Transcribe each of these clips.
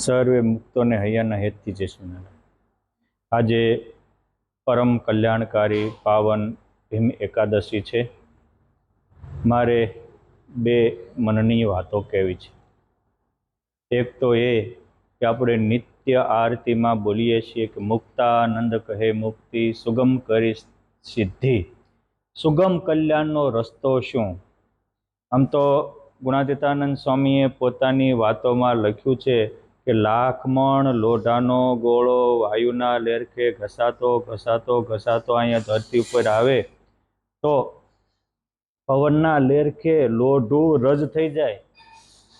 સર્વે મુક્તોને હૈયાના હેતથી જય સ્વામિનારાયણ. આજે પરમ કલ્યાણકારી પાવન ભીમ એકાદશી છે. મારે બે મનની વાતો કહેવી છે. એક તો એ કે આપણે નિત્ય આરતીમાં બોલીએ છીએ કે મુક્તાનંદ કહે મુક્તિ સુગમ કરી સિદ્ધિ, સુગમ કલ્યાણનો રસ્તો શું? આમ તો ગુણાતીતાનંદ સ્વામીએ પોતાની વાતોમાં લખ્યું છે કે લાખ મણ લોઢાનો ગોળો વાયુના લેરખે ઘસાતો ઘસાતો ઘસાતો અહીંયા ધરતી ઉપર આવે તો પવનના લેરખે લોઢું રજ થઈ જાય.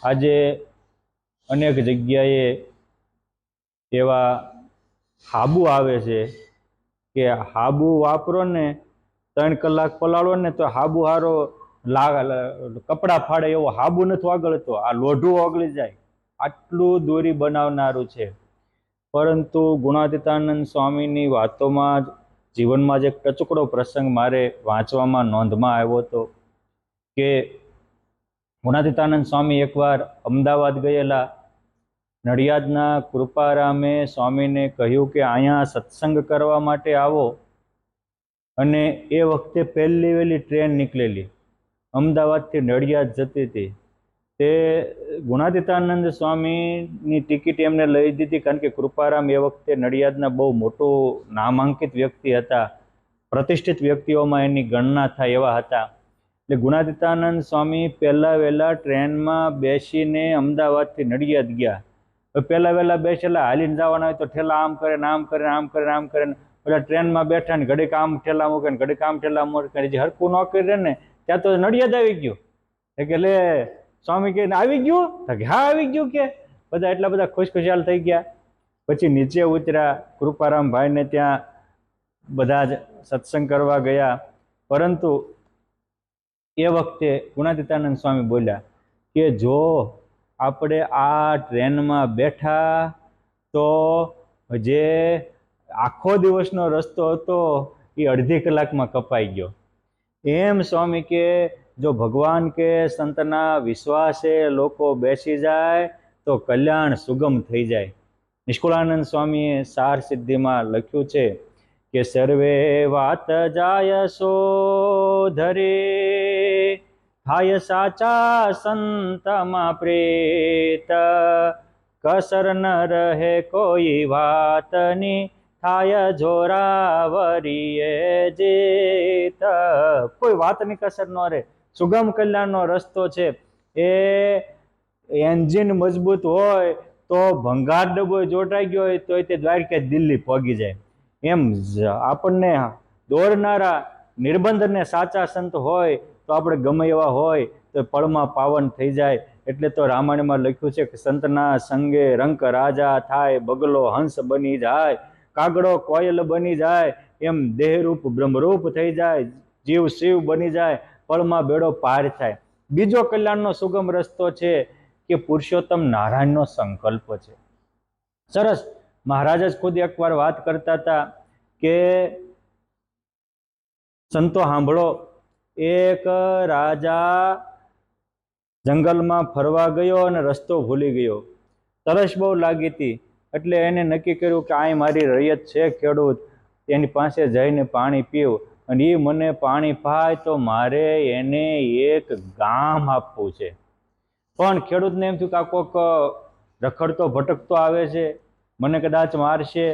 આજે અનેક જગ્યાએ એવા હાબુ આવે છે કે હાબુ વાપરો ને 3 કલાક પલાળો ને તો હાબુ હારો કપડાં ફાડે એવો હાબુ નથી ઓગળતો, આ લોઢું ઓગળી જાય. આટલું દોરી બનાવનારું છે. પરંતુ ગુણાતીતાનંદ સ્વામીની વાતોમાં જીવનમાં જ એક ટચુકડો પ્રસંગ મારે વાંચવામાં નોંધમાં આવ્યો હતો કે ગુણાતીતાનંદ સ્વામી એકવાર અમદાવાદ ગયેલા. નડિયાદના કૃપારામે સ્વામીને કહ્યું કે અહીંયા સત્સંગ કરવા માટે આવો. અને એ વખતે પહેલી વહેલી ટ્રેન નીકળેલી અમદાવાદથી નડિયાદ જતી હતી. તે ગુણાતીતાનંદ સ્વામીની ટિકિટ એમને લઈ દીધી, કારણ કે કૃપારામ એ વખતે નડિયાદના બહુ મોટું નામાંકિત વ્યક્તિ હતા, પ્રતિષ્ઠિત વ્યક્તિઓમાં એની ગણના થાય એવા હતા. એટલે ગુણાતીતાનંદ સ્વામી પહેલાં વહેલા ટ્રેનમાં બેસીને અમદાવાદથી નડિયાદ ગયા. પહેલાં વહેલા બેસેલા હાલીને જવાના હોય તો ઠેલા આમ કરે ને આમ કરે ને આમ કરે ને આમ કરે ને પેલા ટ્રેનમાં બેઠા ને ઘડીક આમ ઠેલા મૂકે ને ઘડીક આમ ઠેલા મૂકે, જે હરકું ન કરે ને ત્યાં તો નડિયાદ આવી ગયું. એટલે સ્વામી કે આવી ગયું? કે હા આવી ગયું. કે બધા એટલા બધા ખુશખુશાલ થઈ ગયા. પછી નીચે ઉતર્યા, કૃપારામ ભાઈને ત્યાં બધા જ સત્સંગ કરવા ગયા. પરંતુ એ વખતે ગુણાતીતાનંદ સ્વામી બોલ્યા કે જો આપણે આ ટ્રેનમાં બેઠા તો જે આખો દિવસનો રસ્તો હતો એ અડધી કલાકમાં કપાઈ ગયો. એમ સ્વામી કે જો ભગવાન કે સંતના વિશ્વાસે લોકો બેસી જાય તો કલ્યાણ સુગમ થઈ જાય. નિષ્કુળાનંદ સ્વામીએ સાર સિદ્ધિમાં લખ્યું છે કે સર્વે વાત જાય સો ધરે થાય સાચા સંતમાં પ્રેત, કસર ન રહે કોઈ વાતની થાય જોરાવરીએ જેત. કોઈ વાતની કસર ન રહે. સુગમ કલ્યાણનો રસ્તો છે. એ એન્જિન મજબૂત હોય તો ભંગાર ડબ્બો ચોંટાઈ ગયો હોય તો તે દ્વારકા દિલ્હી પહોંચી જાય. એમ આપણને દોરનારા નિર્બંધને સાચા સંત હોય તો આપણે ગમે એવા હોય તો પળમાં પાવન થઈ જાય. એટલે તો રામાયણમાં લખ્યું છે કે સંતના સંગે રંક રાજા થાય, બગલો હંસ બની જાય, કાગડો કોયલ બની જાય, એમ દેહરૂપ બ્રહ્મરૂપ થઈ જાય, જીવ શિવ બની જાય, પળમાં બેડો પાર થાય. બીજો કલ્યાણનો સુગમ રસ્તો છે કે પુરુષોત્તમ નારાયણનો સંકલ્પ છે. સરસ. મહારાજ જ ખુદ એકવાર વાત કરતા હતા કે સંતો સાંભળો, એક રાજા જંગલમાં ફરવા ગયો અને રસ્તો ભૂલી ગયો. તરસ બહુ લાગી હતી એટલે એને નક્કી કર્યું કે આ મારી રૈયત છે ખેડૂત, એની પાસે જઈને પાણી પીવું, અને એ મને પાણી પાય તો મારે એને એક ગામ આપવું છે. પણ ખેડૂતને એમ થયું કે આ કોક રખડતો ભટકતો આવે છે, મને કદાચ મારશે.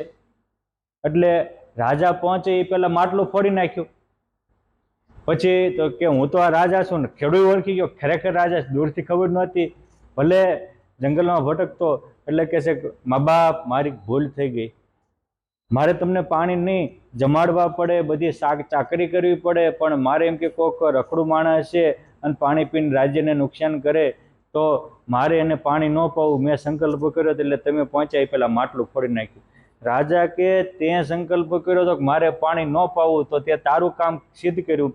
એટલે રાજા પહોંચે એ પેલા માટલું ફોડી નાખ્યું. પછી તો કે હું તો આ રાજા છું ને. ખેડૂત ઓળખી ગયો, ખરેખર રાજા દૂરથી ખબર નહોતી. ભલે જંગલમાં ભટકતો. એટલે કે છે મા બાપ મારી ભૂલ થઈ ગઈ, મારે તમને પાણી નહીં જમાડવા પડે, બધી ચાકરી કરવી પડે, પણ મારે એમ કે કોક રખડું માણસ છે અને પાણી પીને રાજ્યને નુકસાન કરે તો મારે એને પાણી ન પાવું. મેં સંકલ્પ કર્યો એટલે તમે પહોંચ્યા પેલા માટલું ફોડી નાખ્યું. રાજા કે તે સંકલ્પ કર્યો તો મારે પાણી ન પાવું તો તે તારું કામ સિદ્ધ કર્યું.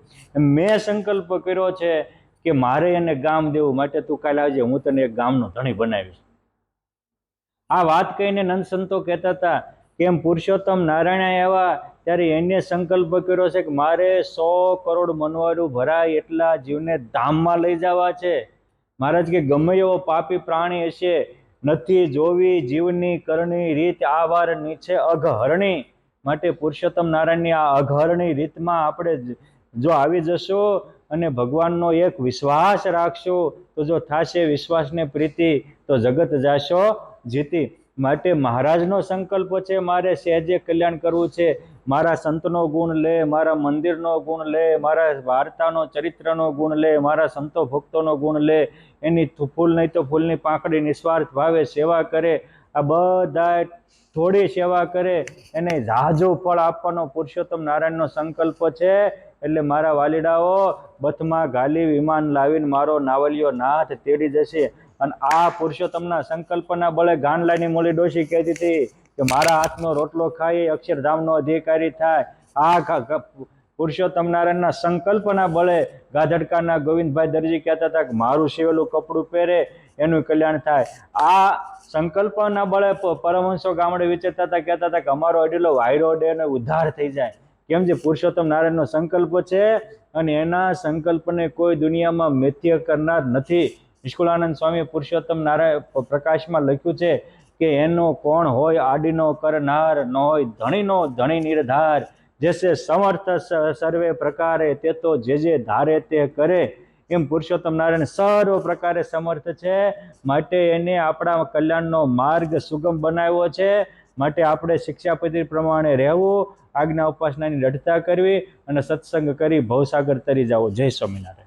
મેં સંકલ્પ કર્યો છે કે મારે એને ગામ દેવું, માટે તું કાલે આવજે, હું તને એક ગામનો ધણી બનાવીશ. આ વાત કહીને નંદ સંતો કહેતા હતા કેમ પુરુષોત્તમ નારાયણ આવ્યા ત્યારે એને સંકલ્પ કર્યો છે કે મારે 100 કરોડ મનવારું ભરાય એટલા જીવને ધામમાં લઈ જવા છે. મહારાજ કે ગમે એવો પાપી પ્રાણી હશે નથી જોવી જીવની કરણી રીત આ વાર નીચે અઘહરણી. માટે પુરુષોત્તમ નારાયણની આ અઘહરણી રીતમાં આપણે જો આવી જશો અને ભગવાનનો એક વિશ્વાસ રાખશો તો જો થાશે વિશ્વાસને પ્રીતિ તો જગત જાશો જીતી. માટે મહારાજનો સંકલ્પ છે મારે સહેજે કલ્યાણ કરવું છે. મારા સંતનો ગુણ લે, મારા મંદિરનો ગુણ લે, મારા વાર્તાનો ચરિત્રનો ગુણ લે, મારા સંતો ભક્તોનો ગુણ લે, એની ફૂલ નહીં તો ફૂલની પાંખડી નિસ્વાર્થ ભાવે સેવા કરે. આ બધા થોડી સેવા કરે એને ઝાઝું ફળ આપવાનો પુરુષોત્તમ નારાયણનો સંકલ્પ છે. એટલે મારા વાલીડાઓ બથમાં ગાલી વિમાન લાવીને મારો નાવલિયો નાથ તેડી જશે. અને આ પુરુષોત્તમના સંકલ્પના બળે ગાનલાની મોલી ડોશી કહેતી હતી કે મારા હાથનો રોટલો ખાઈ અક્ષરધામનો અધિકારી થાય. આ પુરુષોત્તમ નારાયણના સંકલ્પના બળે ગાધડકાના ગોવિંદભાઈ દરજી કહેતા હતા કે મારું સીવેલું કપડું પહેરે એનું કલ્યાણ થાય. આ સંકલ્પના બળે પરમહંસો ગામડે વિચરતા હતા, કહેતા હતા કે અમારો અડીલો વાયરો અડે અને ઉદ્ધાર થઈ જાય. કેમ જે પુરુષોત્તમ નારાયણનો સંકલ્પ છે અને એના સંકલ્પને કોઈ દુનિયામાં મિથ્ય કરનાર નથી. નિષ્કુળાનંદ સ્વામી પુરુષોત્તમ નારાયણ પ્રકાશમાં લખ્યું છે કે એનો કોણ હોય આડીનો કરનાર, ન હોય ધણીનો ધણી નિર્ધાર. જેસે સમર્થ સર્વે પ્રકારે તે તો જે ધારે તે કરે. એમ પુરુષોત્તમ નારાયણ સર્વ પ્રકારે સમર્થ છે. માટે એને આપણા કલ્યાણનો માર્ગ સુગમ બનાવ્યો છે. માટે આપણે શિક્ષાપતિ પ્રમાણે રહેવું, આજ્ઞા ઉપાસનાની દઢતા કરવી અને સત્સંગ કરી ભવસાગર તરી જાઓ. જય સ્વામિનારાયણ.